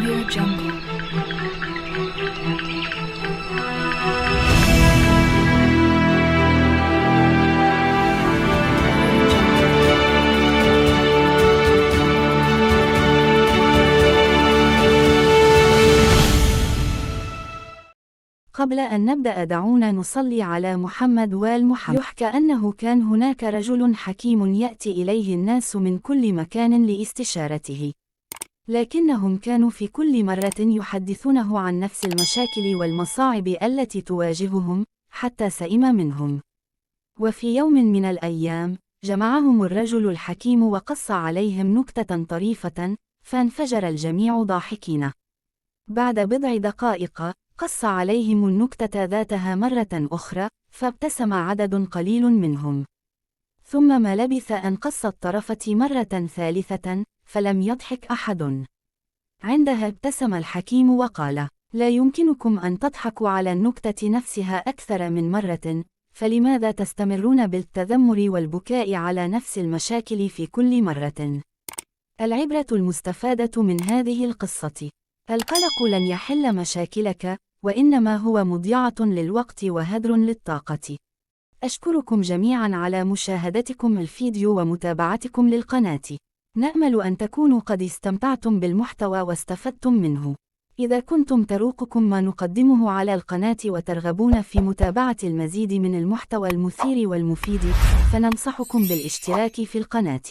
Audio Jungle. قبل أن نبدأ دعونا نصلي على محمد وآل محمد. يحكى أنه كان هناك رجل حكيم يأتي إليه الناس من كل مكان لاستشارته، لكنهم كانوا في كل مرة يحدثونه عن نفس المشاكل والمصاعب التي تواجههم، حتى سئم منهم. وفي يوم من الأيام، جمعهم الرجل الحكيم وقص عليهم نكتة طريفة، فانفجر الجميع ضاحكين. بعد بضع دقائق، قص عليهم النكتة ذاتها مرة أخرى، فابتسم عدد قليل منهم. ثم ما لبث أن قص الطرفة مرة ثالثة، فلم يضحك أحد. عندها ابتسم الحكيم وقال: لا يمكنكم أن تضحكوا على النكتة نفسها أكثر من مرة، فلماذا تستمرون بالتذمر والبكاء على نفس المشاكل في كل مرة؟ العبرة المستفادة من هذه القصة: القلق لن يحل مشاكلك، وإنما هو مضيعة للوقت وهدر للطاقة. أشكركم جميعا على مشاهدتكم الفيديو ومتابعتكم للقناة. نأمل أن تكونوا قد استمتعتم بالمحتوى واستفدتم منه. إذا كنتم تروقكم ما نقدمه على القناة وترغبون في متابعة المزيد من المحتوى المثير والمفيد، فننصحكم بالاشتراك في القناة.